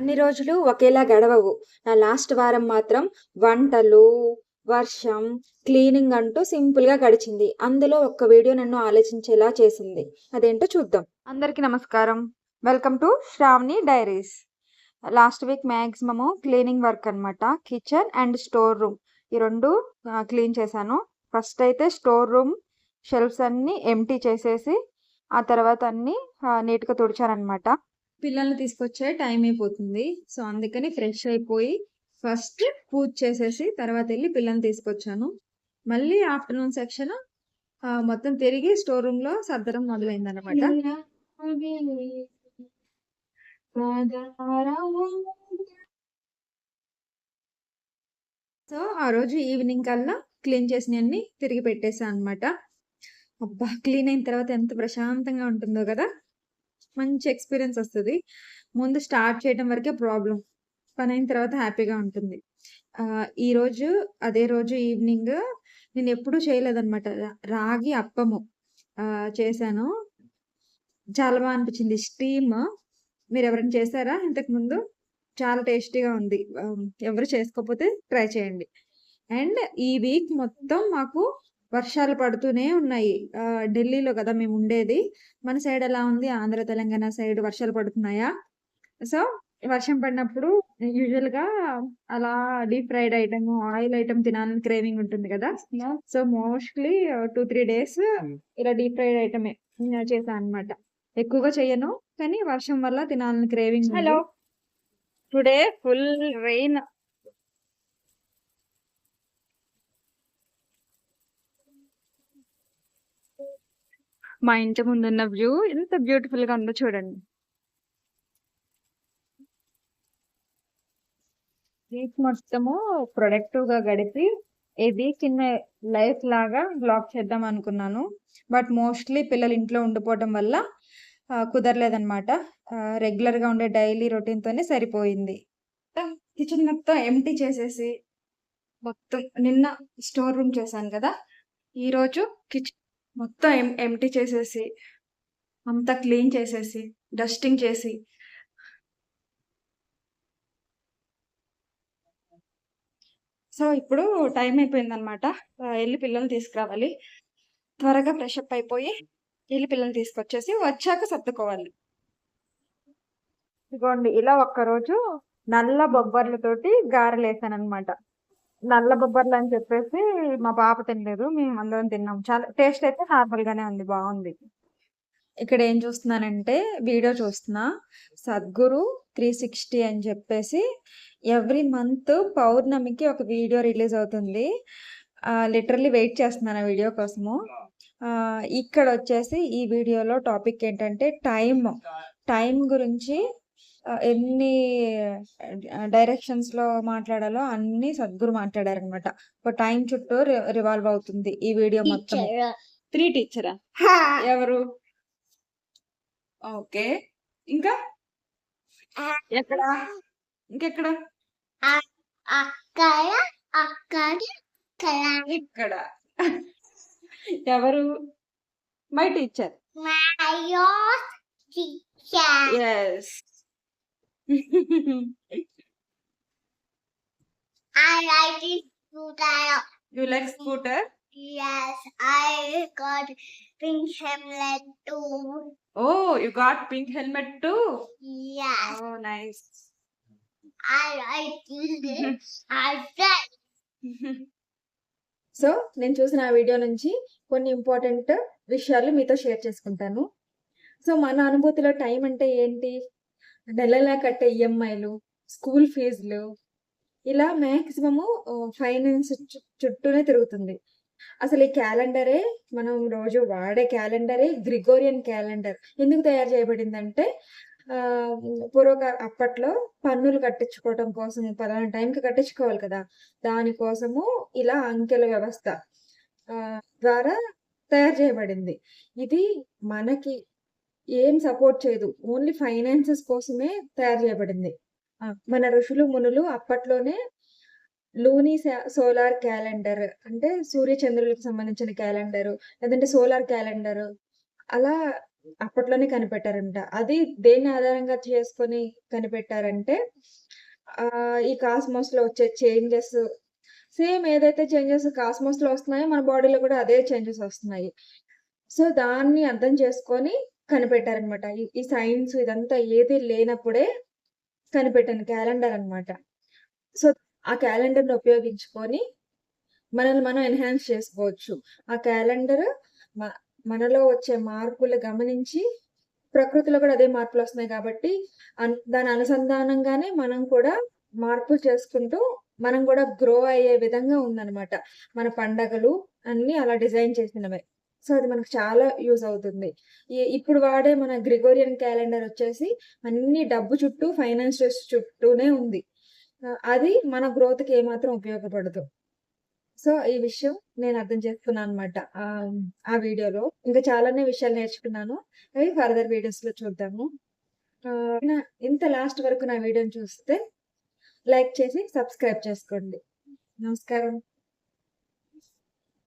అన్ని రోజులు ఒకేలా గడవవు. నా లాస్ట్ వారం మాత్రం వంటలు, వర్షం, క్లీనింగ్ అంటూ సింపుల్‌గా గడిచింది. అందులో ఒక్క వీడియో నన్ను ఆలోచించేలా చేసింది. అదేంటో చూద్దాం. అందరికీ నమస్కారం. Welcome to Shravani diaries. Last week maximum cleaning work అనమాట. కిచెన్ అండ్ స్టోర్ రూమ్ ఈ 2 క్లీన్ చేశాను. ఫస్ట్ అయితే స్టోర్ రూమ్ షెల్ఫ్స్ అన్నీ ఎంప్టీ చేసేసి, ఆ తర్వాత అన్నీ నీట్‌గా తుడిచాననమాట. పిల్లల్ని తీసుకొచ్చే టైం అయిపోతుంది. సో, అందుకని ఫ్రెష్ అయిపోయి ఫస్ట్ పూజ చేసేసి తర్వాత ఎళ్లి పిల్లల్ని తీసుకొచ్చాను. మళ్ళీ ఆఫ్టర్‌నూన్ సెక్షన్ మొత్తం తిరిగి స్టోర్ రూమ్‌లో సర్దడం మొదలైందనమాట. సో, ఆ రోజు ఈవినింగ్ కల్లా క్లీన్ చేసినయన్నీ తిరిగి పెట్టేసా అనమాట. అబ్బా! క్లీన్ అయిన తర్వాత ఎంత ప్రశాంతంగా ఉంటుందో గదా! మంచి ఎక్స్‌పీరియన్స్ వస్తది. ముందు స్టార్ట్ చేయడం వరకే ప్రాబ్లమ్. పనయిన తర్వాత హ్యాపీగా ఉంటుంది. ఈరోజు అదే రోజు ఈవినింగ్ నేనెప్పుడూ చేయలేదనమాట. రాగి అప్పము చేశాను. చాలా అనిపించింది. స్టీమ్ మీరెవరైనా చేశారా ఇంతకుముందు? చాలా టేస్టీగా ఉంది. ఎవరు చేసుకోకపోతే ట్రై చేయండి. అండ్ ఈ వీక్ మొత్తం మాకు వర్షాలు పడుతూనే ఉన్నాయి. ఢిల్లీలో గదా మేముండేది. మన సైడ్ ఎలా ఉంది? ఆంధ్ర, తెలంగాణ సైడ్ వర్షాలు పడుతున్నాయా? సో, వర్షం పడినప్పుడు యూజువల్‌గా అలా deep fried item, oil item తినాలని క్రేవింగ్ ఉంటుంది గదా! సో, మోస్ట్‌లీ 2, 3 డేస్ ఇలా డీప్ ఫ్రైడ్ ఐటమే చేశా అనమాట. ఎక్కువగా చెయ్యను. కానీ వర్షం వల్ల తినాలని క్రేవింగ్ ఉంది. Hello today full rain. మా ఇంటి ముందున్న వ్యూ ఎంత బ్యూటిఫుల్‌గా ఉందో చూడండి. వీక్ మొత్తము ప్రొడక్టివ్‌గా గడిపి, ఈ వీక్ ఇన్ మై లైఫ్ లాగా వ్లాగ్ చేద్దాం అనుకున్నాను. బట్ మోస్ట్‌లీ పిల్లలు ఇంట్లో ఉండిపోవడం వల్ల కుదరలేదనమాట. రెగ్యులర్‌గా ఉండే డైలీ రొటీన్‌తోనే సరిపోయింది. కిచెన్ మొత్తం ఎంప్టీ చేసేసి, మొత్తం నిన్న స్టోర్ రూమ్ చేశాను కదా! ఈరోజు కిచెన్ మొత్తం ఎంప్టీ చేసేసి, అంతా క్లీన్ చేసేసి, డస్టింగ్ చేసి సో, ఇప్పుడు టైం అయిపోయిందనమాట. ఎళ్లి పిల్లల్ని తీసుకురావాలి. త్వరగా ఫ్రెషప్ అయిపోయి, ఎళ్లి పిల్లల్ని తీసుకొచ్చేసి, వచ్చాక సర్దుకోవాలి. ఇదిగోండి ఇలా ఒక్కరోజు నల్ల బొబ్బర్లతోటి గారెలేసాననమాట. నల్ల బొబ్బర్లని చెప్పేసి మా పాప తినలేదు. మేమందరం తిన్నాం. చాలా టేస్ట్ అయితే నార్మల్‌గానే ఉంది. బావుంది. ఇక్కడ ఏం చూస్తున్నానంటే వీడియో చూస్తున్నా. 'సద్గురు 360' అని చెప్పేసి ఎవ్రీ మంత్ పౌర్ణమికి ఒక వీడియో రిలీజ్ అవుతుంది. లిటరల్లీ వెయిట్ చేస్తున్నాను ఆ వీడియో కోసము. ఇక్కడొచ్చేసి ఈ వీడియోలో టాపిక్ ఏంటంటే టైం గురించి ఎన్ని డైరెక్షన్స్‌లో మాట్లాడాలో అన్నీ సద్గురు మాట్లాడారనమాట. ఒక టైం చుట్టూ రివాల్వ్ అవుతుంది ఈ వీడియో మొత్తము. 3 టీచరా? ఎవరు? ఓకే. ఇంకా? ఎక్కడ? ఇంకెక్కడ? అక్కడ అక్కడ ఇక్కడ. ఎవరు? My teacher. మయో teacher yes. I like this scooter. You like scooter? Yes, I got pink helmet too. Oh, you got pink helmet too? Yes, Oh, nice. I like this. I like. So, నేను చూసిన ఆ video నుంచి కొన్ని important విషయాలు మీతో share చేసుకుంటాను. So, మన అనుభూతిలో time అంటే ఏంటి? నెలలా కట్టే ఈఎంఐలు, స్కూల్ ఫీజులు ఇలా మాక్సిమము ఫైనాన్స్ చుట్టూనే తిరుగుతుంది. అసలు ఈ క్యాలెండరే మనం రోజు వాడే క్యాలెండరే గ్రిగోరియన్ క్యాలెండర్. ఎందుకు తయారు చేయబడిందంటే అప్పట్లో పన్నులు కట్టించుకోవటం కోసం పలానా టైంకి కట్టించుకోవాలి కదా! దానికోసము ఇలా అంకెల వ్యవస్థ ద్వారా తయారు చేయబడింది. ఇది మనకి ఏం సపోర్ట్ చేయదు. ఓన్లీ ఫైనాన్సెస్ కోసమే తయారు చేయబడింది. మన ఋషులు, మునులు అప్పట్లోనే లూనీ సోలార్ క్యాలెండర్ అంటే సూర్య చంద్రులకు సంబంధించిన క్యాలెండరు, లేదంటే సోలార్ క్యాలెండరు అలా అప్పట్లోనే కనిపెట్టారంట. అది దేన్ని ఆధారంగా చేసుకొని కనిపెట్టారంటే ఈ కాస్మోస్‌లో వచ్చే చేంజెస్ సేమ్ ఏదైతే చేంజెస్ కాస్మోస్‌లో వస్తున్నాయో మన బాడీలో కూడా అదే చేంజెస్ వస్తున్నాయి. సో, దాన్ని అర్థం చేసుకొని కనిపెట్టారనమాట. ఈ సైన్స్ ఇదంతా ఏది లేనప్పుడే కనిపెట్టిన క్యాలెండర్ అన్నమాట. సో, ఆ క్యాలెండర్‌ని ఉపయోగించుకొని మనల్ని మనం ఎన్హాన్స్ చేసుకోవచ్చు. ఆ క్యాలెండర్ మ మనలో వచ్చే మార్పులు గమనించి ప్రకృతిలో కూడా అదే మార్పులొస్తున్నాయి కాబట్టి దాని అనుసంధానంగానే మనం కూడా మార్పులు చేసుకుంటూ మనం కూడా గ్రో అయ్యే విధంగా ఉందనమాట. మన పండగలు అన్నీ అలా డిజైన్ చేసినవే. సో, అది మనకు చాలా యూజ్ అవుతుంది. ఇప్పుడు వాడే మన గ్రిగోరియన్ క్యాలెండర్ వచ్చేసి అన్నీ డబ్బు చుట్టూ, ఫైనాన్షియల్స్ చుట్టూనే ఉంది. అది మన గ్రోత్‌కి ఏమాత్రం ఉపయోగపడదు. సో, ఈ విషయం నేను అర్థం చేసుకున్నాననమాట. ఆ వీడియోలో. ఇంకా చాలానే విషయాలు నేర్చుకున్నాను. అవి ఫర్దర్ వీడియోస్‌లో చూద్దాము. ఇంత లాస్ట్ వరకు నా వీడియోని చూస్తే లైక్ చేసి సబ్స్క్రైబ్ చేసుకోండి. నమస్కారం.